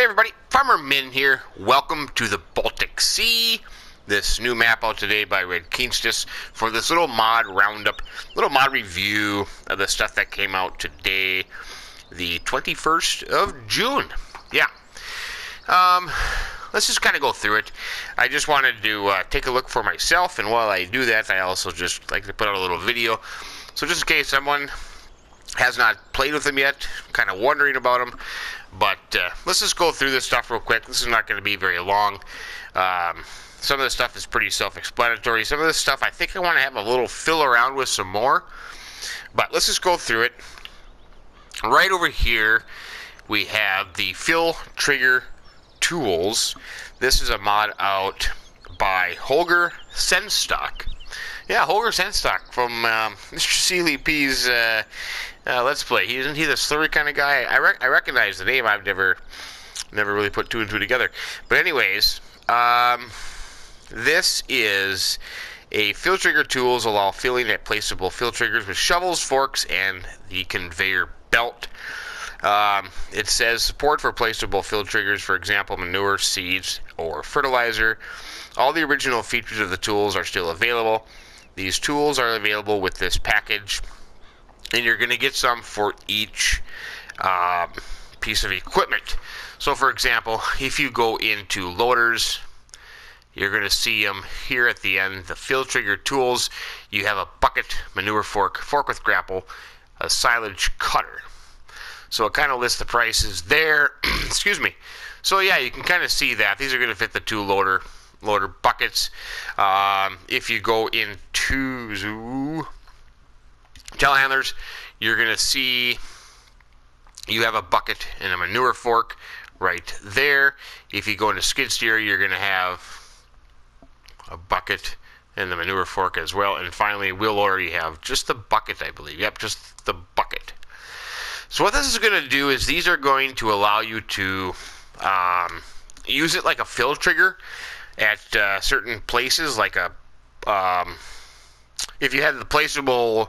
everybody, Farmer Min here. Welcome to the Baltic Sea. This new map out today by Red Keenstis for this little mod roundup, little mod review of the stuff that came out today, the 21st of June. Yeah. Let's just kind of go through it. I just wanted to take a look for myself, and while I do that, I also just like to put out a little video. So just in case someone has not played with them yet, kind of wondering about them. But let's just go through this stuff real quick. This is not going to be very long. Some of the stuff is pretty self-explanatory. Some of this stuff I think I want to have a little fill around with some more. But let's just go through it. Right over here, we have the Fill Trigger Tools. This is a mod out by Holger Senstock. Yeah, Holger Senstock from Mr. Sealy P's Let's Play. Isn't he the slurry kind of guy? I recognize the name. I've never really put two and two together. But anyways, this is a fill trigger tools allow filling at placeable fill triggers with shovels, forks, and the conveyor belt. It says support for placeable fill triggers, for example, manure, seeds, or fertilizer. All the original features of the tools are still available. These tools are available with this package, and you're going to get some for each piece of equipment. So for example, if you go into loaders, you're going to see them here at the end, the fill trigger tools. You have a bucket, manure fork, fork with grapple, a silage cutter. So it kind of lists the prices there. Excuse me. So yeah, you can kind of see that. These are going to fit the two loader buckets. If you go into telehandlers, you're going to see you have a bucket and a manure fork right there. If you go into skid steer, you're going to have a bucket and the manure fork as well. And finally, wheel loader, you have just the bucket, I believe. Yep, just the bucket. So what this is going to do is these are going to allow you to use it like a fill trigger at certain places, like a if you had the placeable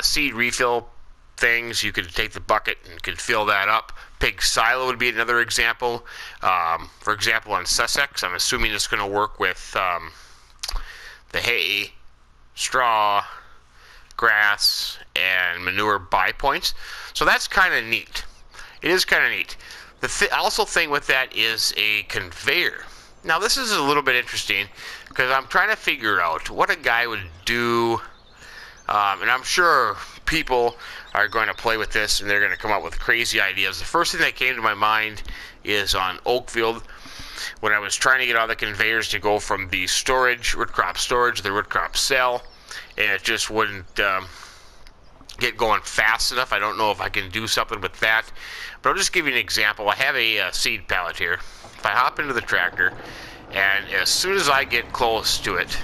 seed refill things, you could take the bucket and could fill that up. Pig silo would be another example. For example, on Sussex, I'm assuming it's going to work with the hay, straw, grass, and manure buy points. So that's kind of neat. It is kind of neat. The also thing with that is a conveyor. Now this is a little bit interesting because I'm trying to figure out what a guy would do, and I'm sure people are going to play with this and they're going to come up with crazy ideas. The first thing that came to my mind is on Oakfield when I was trying to get all the conveyors to go from the storage, root crop storage, to the root crop cell, and it just wouldn't get going fast enough. I don't know if I can do something with that, but I'll just give you an example. I have a seed pallet here. If I hop into the tractor, and as soon as I get close to it,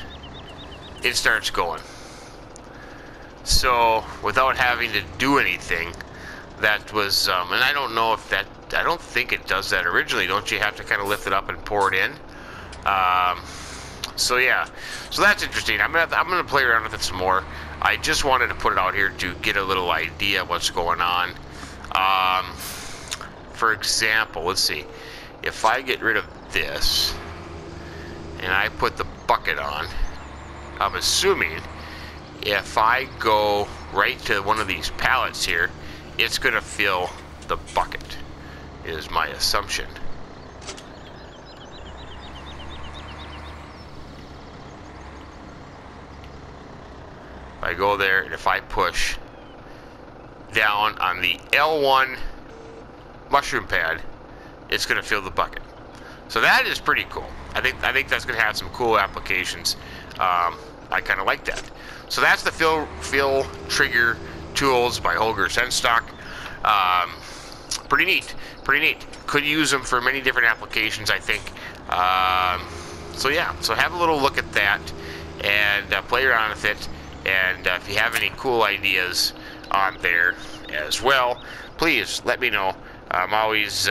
it starts going. So without having to do anything, that was, and I don't know if that, I don't think it does that originally. Don't you have to kind of lift it up and pour it in? So yeah, so that's interesting. I'm gonna play around with it some more. I just wanted to put it out here to get a little idea of what's going on. For example, let's see. If I get rid of this and I put the bucket on, I'm assuming if I go right to one of these pallets here, it's going to fill the bucket, is my assumption. If I go there and if I push down on the L1 mushroom pad, it's going to fill the bucket. So that is pretty cool. I think that's going to have some cool applications. I kind of like that. So that's the fill trigger tools by Holger Senstock. Pretty neat. Pretty neat. Could use them for many different applications, I think. So yeah. So have a little look at that and play around with it. And if you have any cool ideas on there as well, please let me know. I'm always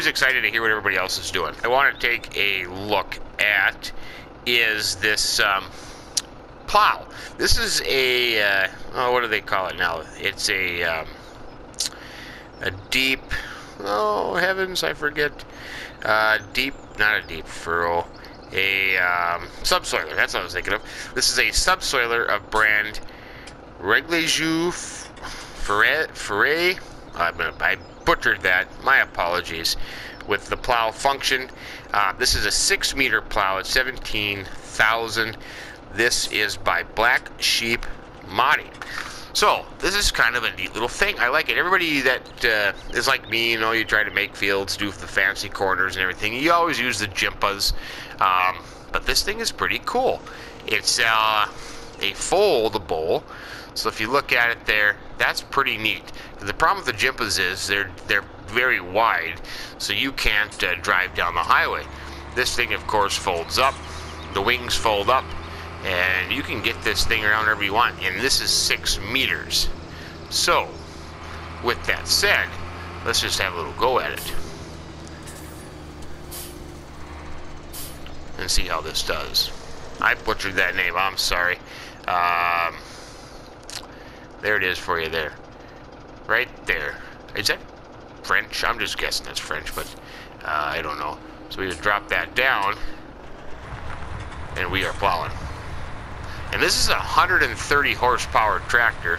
excited to hear what everybody else is doing. I want to take a look at is this plow. This is a what do they call it now? It's a deep Oh, heavens, I forget. Not a deep furrow. A subsoiler. That's what I was thinking of. This is a subsoiler of brand relased Foray. I butchered that. My apologies. With the plow function. This is a 6-meter plow at 17,000. This is by Black Sheep Modding. So, this is kind of a neat little thing. I like it. Everybody that is like me, you know, you try to make fields, do the fancy corners and everything. You always use the Jimpas. But this thing is pretty cool. It's a foldable. So if you look at it there, that's pretty neat. The problem with the Jimpas is they're very wide, so you can't drive down the highway. This thing, of course, folds up. The wings fold up. And you can get this thing around wherever you want. And this is 6 meters. So, with that said, let's just have a little go at it. And see how this does. I butchered that name. I'm sorry. There it is for you there. Right there. Is that French? I'm just guessing that's French, but I don't know. So we just drop that down. And we are plowing. And this is a 130 horsepower tractor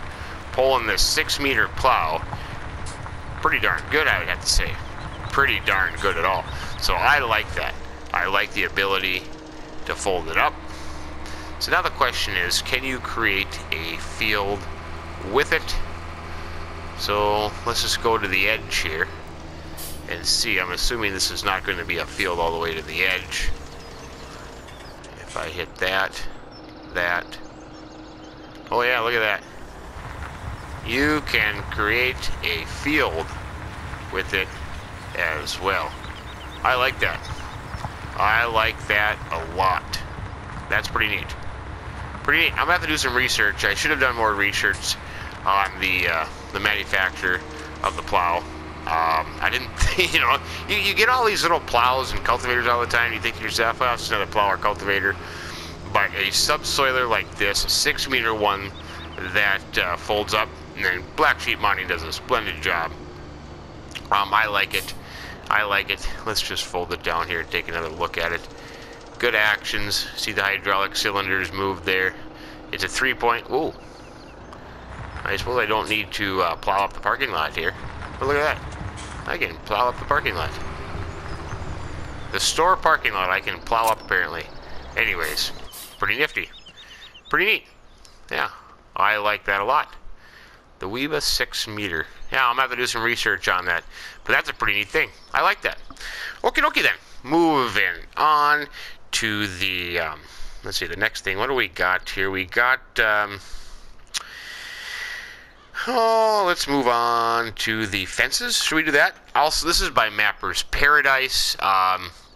pulling this 6-meter plow. Pretty darn good, I would have to say. Pretty darn good at all. So I like that. I like the ability to fold it up. So now the question is, can you create a field with it? So let's just go to the edge here and see. I'm assuming this is not going to be a field all the way to the edge. If I hit that. Oh yeah, look at that. You can create a field with it as well. I like that. I like that a lot. That's pretty neat. Pretty neat. I'm gonna have to do some research. I should have done more research on the manufacturer of the plow. I didn't, you know, you get all these little plows and cultivators all the time. You think to yourself, oh, it's another plow or cultivator. But a subsoiler like this, a 6-meter one that folds up, and then Black Sheep Modding does a splendid job. I like it. I like it. Let's just fold it down here and take another look at it. Good actions. See the hydraulic cylinders move there. It's a 3-point. Ooh. I suppose I don't need to plow up the parking lot here. But look at that. I can plow up the parking lot. The store parking lot I can plow up apparently. Anyways. Pretty nifty. Pretty neat. Yeah, I like that a lot. The Weeba 6-meter. Yeah, I'm going to have to do some research on that. But that's a pretty neat thing. I like that. Okie dokie then. Moving on to the, let's see, the next thing. What do we got here? We got, let's move on to the fences. Should we do that? Also, this is by Mapper's Paradise.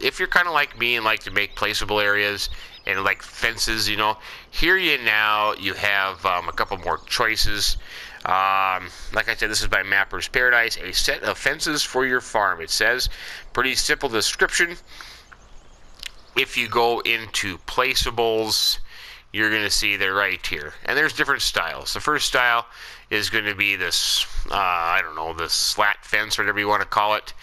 If you're kind of like me and like to make placeable areas, and like fences, you know, here you have a couple more choices. Like I said, this is by Mapper's Paradise, a set of fences for your farm. It says, pretty simple description. If you go into placeables, you're going to see they're right here. And there's different styles. The first style is going to be this, I don't know, this slat fence, whatever you want to call it.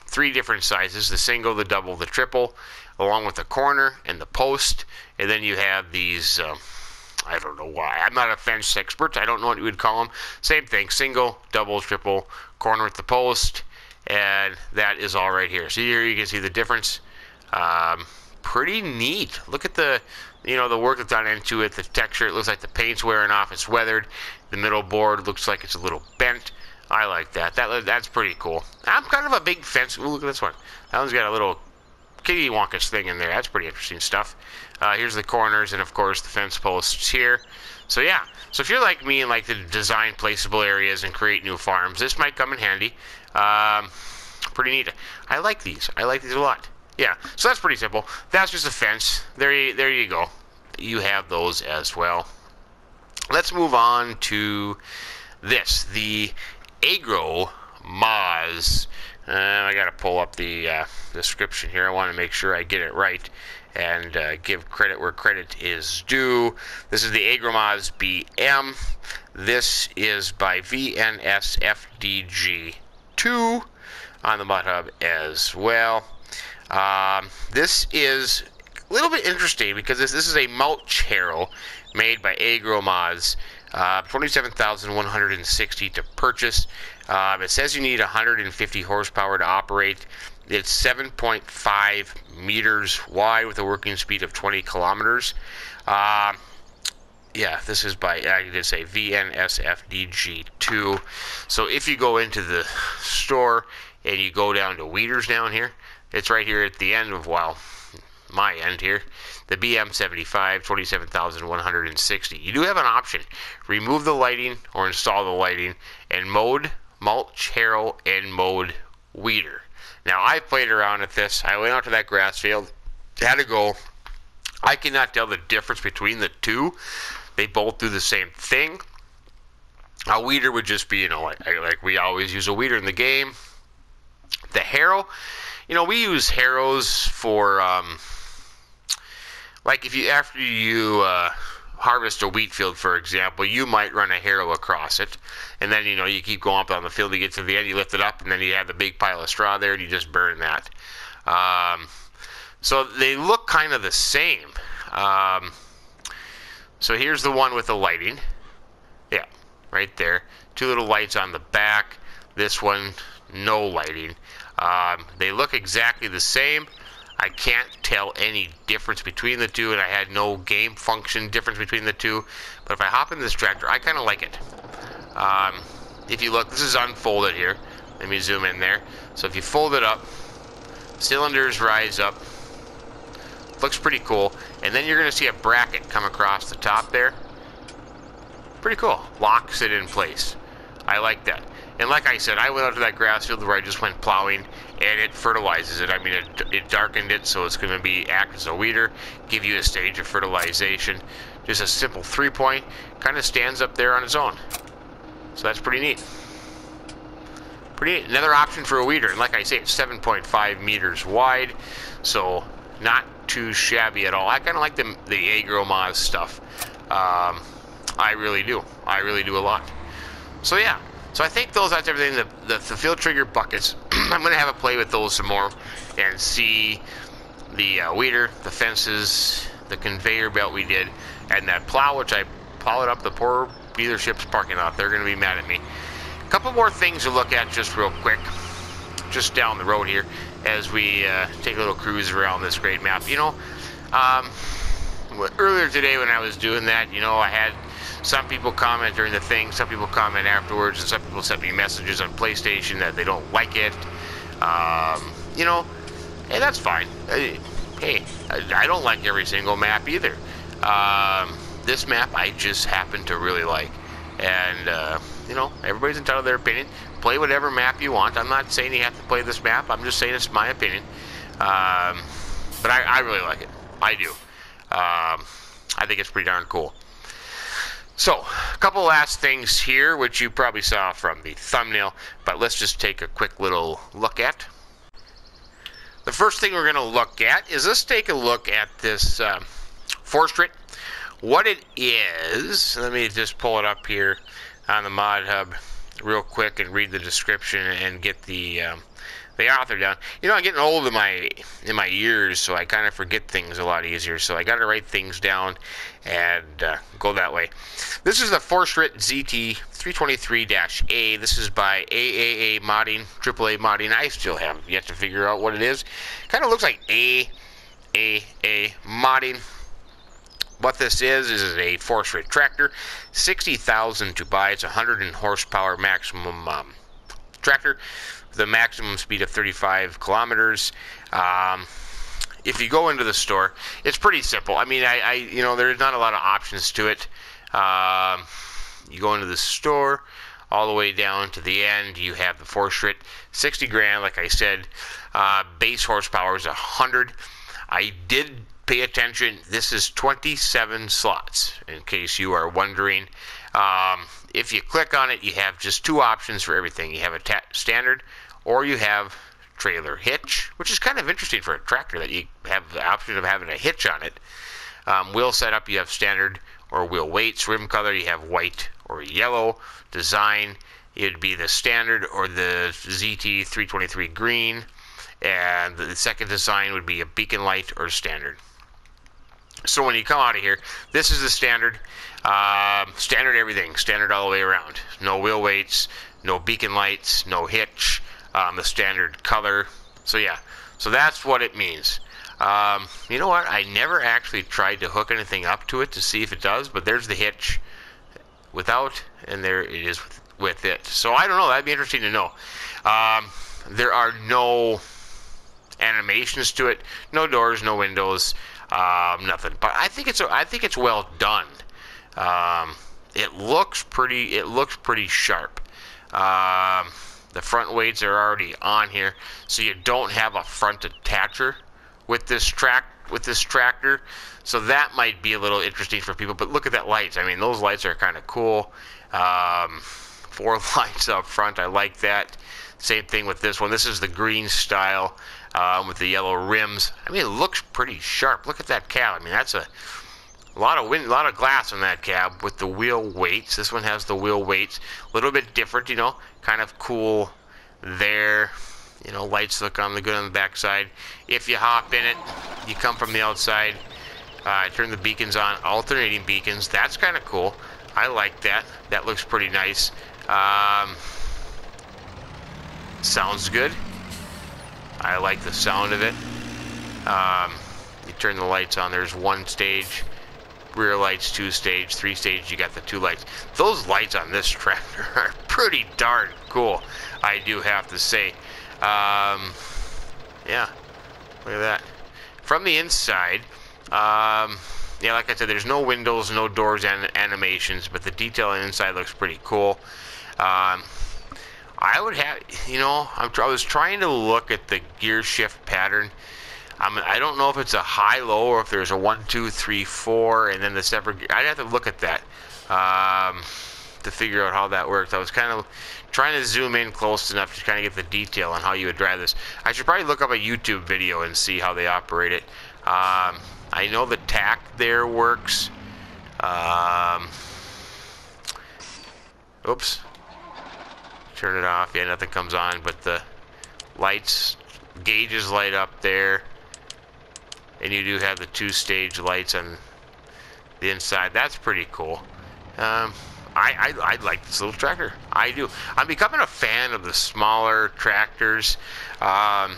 3 different sizes, the single, the double, the triple, along with the corner and the post. And then you have these, I don't know why. I'm not a fence expert. I don't know what you would call them. Same thing, single, double, triple, corner with the post. And that is all right here. So here you can see the difference. Pretty neat. Look at the, you know, the work that's done into it, the texture. It looks like the paint's wearing off. It's weathered. The middle board looks like it's a little bent. I like that. That's pretty cool. I'm kind of a big fence. Ooh, look at this one. That one's got a little kitty wonkish thing in there. That's pretty interesting stuff. Here's the corners and of course the fence posts here. So yeah, so if you're like me and like to design placeable areas and create new farms, this might come in handy. Pretty neat. I like these. I like these a lot. Yeah, so that's pretty simple. That's just a fence. There you go. You have those as well. Let's move on to this, the Agro Moz. I got to pull up the description here. I want to make sure I get it right and give credit where credit is due. This is the Agromaz BM. This is by VNSFDG2. 2 on the Mud Hub as well. This is a little bit interesting because this is a mulch harrow made by Agromods. 27,160 to purchase. It says you need 150 horsepower to operate. It's 7.5 meters wide with a working speed of 20 kilometers. Yeah, this is by, I did say VNSFDG2. So if you go into the store and you go down to Weeders down here, it's right here at the end of, well, my end here, the BM75, 27,160. You do have an option. Remove the lighting or install the lighting and mode mulch harrow and mode weeder. Now, I played around with this. I went out to that grass field, had to go. I cannot tell the difference between the two. They both do the same thing. A weeder would just be, you know, like we always use a weeder in the game. The harrow, you know, we use harrows for, like if you, after you harvest a wheat field, for example, you might run a harrow across it, and then, you know, you keep going up on the field, you get to the end, you lift it up, and then you have the big pile of straw there, and you just burn that. So they look kind of the same. So here's the one with the lighting. Yeah, right there. 2 little lights on the back. This one, no lighting. They look exactly the same. I can't tell any difference between the two, and I had no game function difference between the two. But if I hop in this tractor, I kind of like it. If you look, this is unfolded here. Let me zoom in there. So if you fold it up, cylinders rise up. Looks pretty cool. And then you're going to see a bracket come across the top there. Pretty cool. Locks it in place. I like that. And like I said, I went out to that grass field where I just went plowing, and it fertilizes it. I mean, it darkened it, so it's going to be act as a weeder, give you a stage of fertilization. Just a simple 3-point, kind of stands up there on its own. So that's pretty neat. Pretty neat. Another option for a weeder, and like I say, it's 7.5 meters wide, so not too shabby at all. I kind of like the Agromoz stuff. I really do. I really do a lot. So yeah. So I think that's everything. The field trigger buckets, I'm going to have a play with those some more and see the weeder, the fences, the conveyor belt we did, and that plow, which I plowed up the poor dealership's parking lot. They're going to be mad at me. A couple more things to look at just real quick, just down the road here, as we take a little cruise around this great map. You know, earlier today when I was doing that, you know, I had some people comment during the thing, some people comment afterwards, and some people sent me messages on PlayStation that they don't like it. You know, and that's fine. Hey, I don't like every single map either. This map I just happen to really like. And, you know, everybody's entitled to their opinion. Play whatever map you want. I'm not saying you have to play this map. I'm just saying it's my opinion. But I really like it. I do. I think it's pretty darn cool. So, a couple last things here, which you probably saw from the thumbnail, but let's just take a quick little look at. The first thing we're going to look at is, let's take a look at this Fortschritt. What it is, let me just pull it up here on the Mod Hub real quick and read the description and get the author down. You know, I'm getting old in my years, so I kind of forget things a lot easier. So I got to write things down and go that way. This is the Fortschritt ZT 323-A. This is by AAA Modding, AAA Modding. I still have yet to figure out what it is. Kind of looks like AAA Modding. What this is a Fortschritt Tractor, $60,000 to buy. It's 100 horsepower maximum tractor. The maximum speed of 35 kilometers. If you go into the store, it's pretty simple. I mean, you know, there's not a lot of options to it. You go into the store, all the way down to the end, you have the Fortschritt, 60 grand, like I said. Base horsepower is 100. I did pay attention. This is 27 slots, in case you are wondering. If you click on it, you have just 2 options for everything. You have a standard, or you have trailer hitch, which is kind of interesting for a tractor that you have the option of having a hitch on it. Wheel setup, you have standard or wheel weights. Rim color, you have white or yellow. Design, it'd be the standard or the ZT323 green, and the second design would be a beacon light or standard. So when you come out of here, this is the standard. Standard everything, standard all the way around. No wheel weights, no beacon lights, no hitch, the standard color. So yeah, so that's what it means. You know what? I never actually tried to hook anything up to it to see if it does, but there's the hitch without, and there it is with it. So I don't know. That'd be interesting to know. There are no animations to it, no doors, no windows, nothing. But I think it's well done. It looks pretty sharp. The front weights are already on here, so you don't have a front attacher with this tractor. So that might be a little interesting for people. But look at that lights. I mean, those lights are kind of cool. 4 lights up front. I like that. Same thing with this one. This is the green style with the yellow rims. I mean, it looks pretty sharp. Look at that cab. I mean, that's a lot of glass in that cab with the wheel weights. This one has the wheel weights. A little bit different, you know, kind of cool there. You know, lights look on the good on the back side. If you hop in it, you come from the outside. Turn the beacons on, alternating beacons. That's kind of cool. I like that. That looks pretty nice. Sounds good. I like the sound of it. You turn the lights on. There's 1 stage. Rear lights, 2 stage, 3 stage. You got the 2 lights. Those lights on this tractor are pretty darn cool, I do have to say. Yeah, look at that. From the inside, yeah, like I said, there's no windows, no doors, and animations, but the detail inside looks pretty cool. I would have, you know, I was trying to look at the gear shift pattern. I don't know if it's a high-low or if there's a 1, 2, 3, 4, and then the separate gear. I'd have to look at that to figure out how that works. I was kind of trying to zoom in close enough to kind of get the detail on how you would drive this. I should probably look up a YouTube video and see how they operate it. I know the tack there works. Oops. Turn it off. Yeah, nothing comes on, but the lights, gauges light up there. And you do have the 2-stage lights on the inside. That's pretty cool. I like this little tractor. I do. I'm becoming a fan of the smaller tractors. I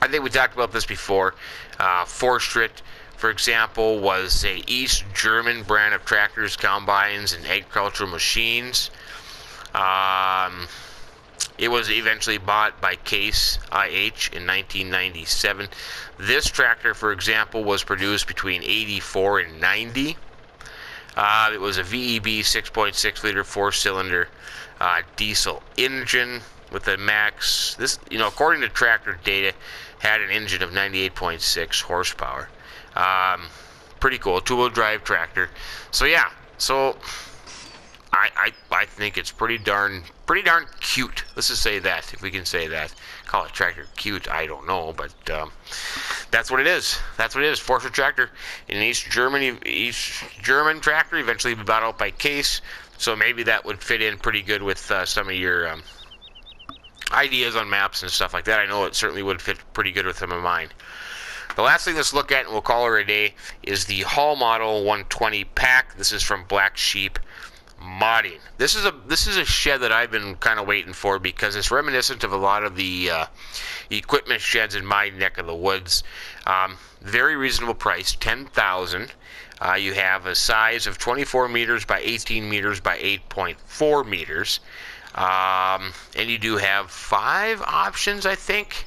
think we talked about this before. Fortschritt, for example, was a East German brand of tractors, combines, and agricultural machines. It was eventually bought by Case IH in 1997. This tractor, for example, was produced between 84 and 90. It was a VEB 6.6 liter 4-cylinder diesel engine with a max. This, you know, according to tractor data, had an engine of 98.6 horsepower. Pretty cool, 2-wheel drive tractor. So yeah, so I think it's pretty darn cute. Let's just say that, if we can say that. Call it tractor cute, I don't know, but that's what it is. That's what it is. Fortschritt Tractor, an East German tractor, eventually bought out by Case. So maybe that would fit in pretty good with some of your ideas on maps and stuff like that. I know it certainly would fit pretty good with some of mine. The last thing let's look at, and we'll call her a day, is the Hall Model 120 pack. This is from Black Sheep Modding. This is a shed that I've been kind of waiting for because it's reminiscent of a lot of the equipment sheds in my neck of the woods. Very reasonable price, $10,000. You have a size of 24 meters by 18 meters by 8.4 meters. And you do have 5 options, I think.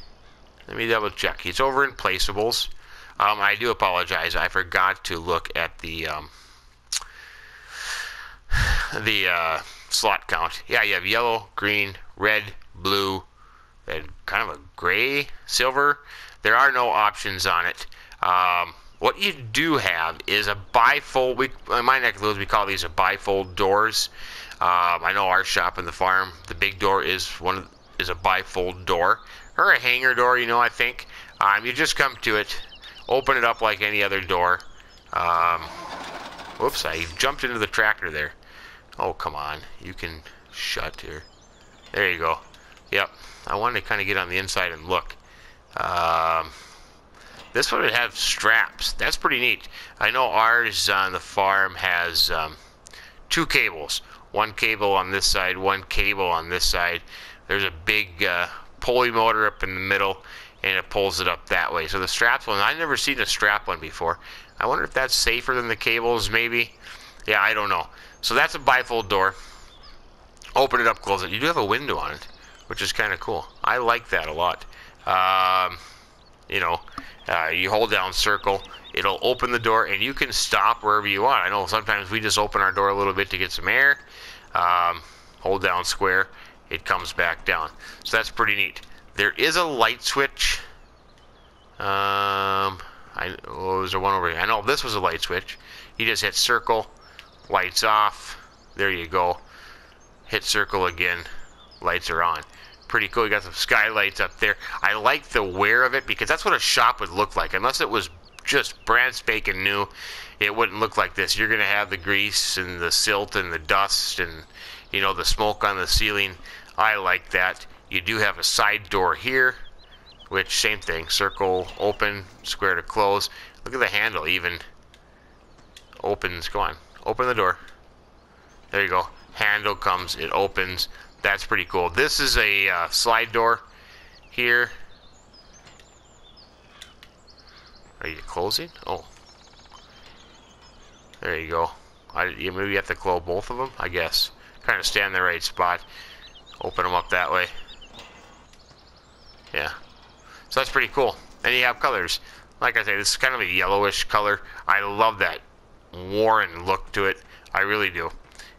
Let me double check. It's over in placeables. I do apologize. I forgot to look at the slot count. Yeah, you have yellow, green, red, blue, and kind of a gray, silver. There are no options on it. What you do have is a bifold. In my neck of the woods, we call these a bifold doors. I know our shop in the farm, the big door is a bifold door, or a hanger door, you know, I think. You just come to it, open it up like any other door. Whoops, I jumped into the tractor there. Oh, come on. You can shut here. There you go. Yep. I wanted to kind of get on the inside and look. This one would have straps. That's pretty neat. I know ours on the farm has 2 cables. One cable on this side, one cable on this side. There's a big pulley motor up in the middle, and it pulls it up that way. So the straps one, I've never seen a strap one before. I wonder if that's safer than the cables, maybe. Yeah, I don't know. So that's a bifold door. Open it up, close it. You do have a window on it, which is kind of cool. I like that a lot. You hold down circle, it'll open the door, and you can stop wherever you want. I know sometimes we just open our door a little bit to get some air. Hold down square, it comes back down. So that's pretty neat. There is a light switch. There's one over here. I know this was a light switch. You just hit circle, lights off. There you go. Hit circle again, lights are on. Pretty cool. You got some skylights up there. I like the wear of it because that's what a shop would look like. Unless it was just brand spanking new, it wouldn't look like this. You're going to have the grease and the silt and the dust and, you know, the smoke on the ceiling. I like that. You do have a side door here, which same thing. Circle, open, square to close. Look at the handle even. Opens. Go on. Open the door. There you go. Handle comes, it opens. That's pretty cool. This is a slide door here. Are you closing? Oh. There you go. Maybe you have to close both of them, I guess. Kind of stand in the right spot. Open them up that way. Yeah. So that's pretty cool. And you have colors. Like I say, this is kind of a yellowish color. I love that worn look to it. I really do.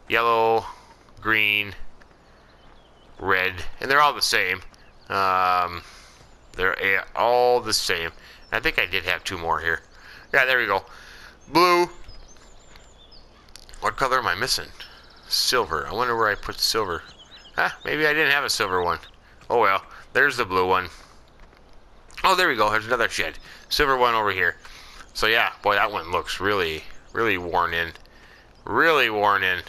Yellow, green, red, and they're all the same. They're all the same. I think I did have 2 more here. Yeah, there we go. Blue. What color am I missing? Silver. I wonder where I put silver. Maybe I didn't have a silver one. Oh well. There's the blue one. Oh, there we go. There's another shed. Silver one over here. So yeah, boy, that one looks really, really worn in. Really worn in.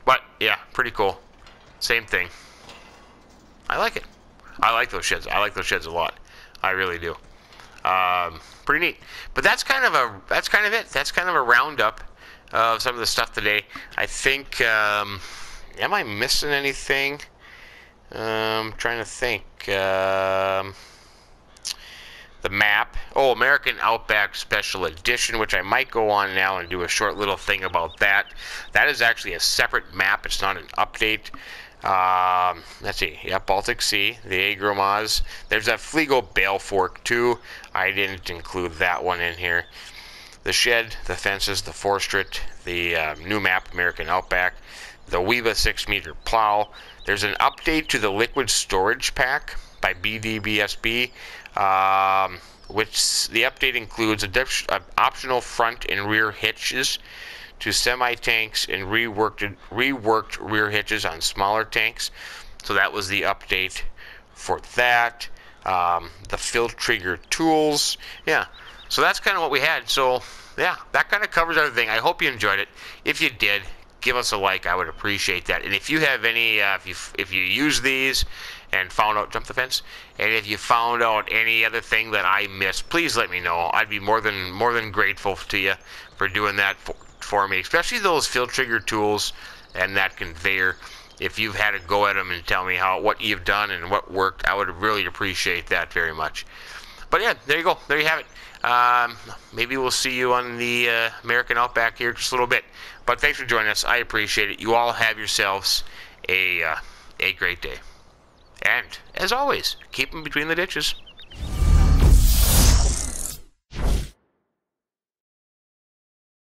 But yeah, pretty cool. Same thing. I like it. I like those sheds. I like those sheds a lot. I really do. Pretty neat. But that's kind of it. That's kind of a roundup of some of the stuff today. I think. Am I missing anything? Trying to think. The map. Oh, American Outback Special Edition, which I might go on now and do a short little thing about that. That is actually a separate map. It's not an update. Let's see. Yeah, Baltic Sea, the Agromaz. There's that Fliego Bale Fork too. I didn't include that one in here. The shed, the fences, the Fortschritt, the new map, American Outback, the Weeba 6-meter plow. There's an update to the liquid storage pack by BDBSB. Which the update includes optional front and rear hitches to semi-tanks and reworked rear hitches on smaller tanks. So that was the update for that. The Filtrigger tools. Yeah, so that's kind of what we had. So yeah, that kind of covers everything. I hope you enjoyed it. If you did, give us a like. I would appreciate that. And if you have any, if you use these and found out, jump the fence, and if you found out any other thing that I missed, please let me know. I'd be more than grateful to you for doing that for me, especially those Filtrigger tools and that conveyor. If you've had a go at them and tell me what you've done and what worked, I would really appreciate that very much. But yeah, there you go. There you have it. Maybe we'll see you on the American Outback here in just a little bit. But thanks for joining us. I appreciate it. You all have yourselves a great day. And, as always, keep them between the ditches.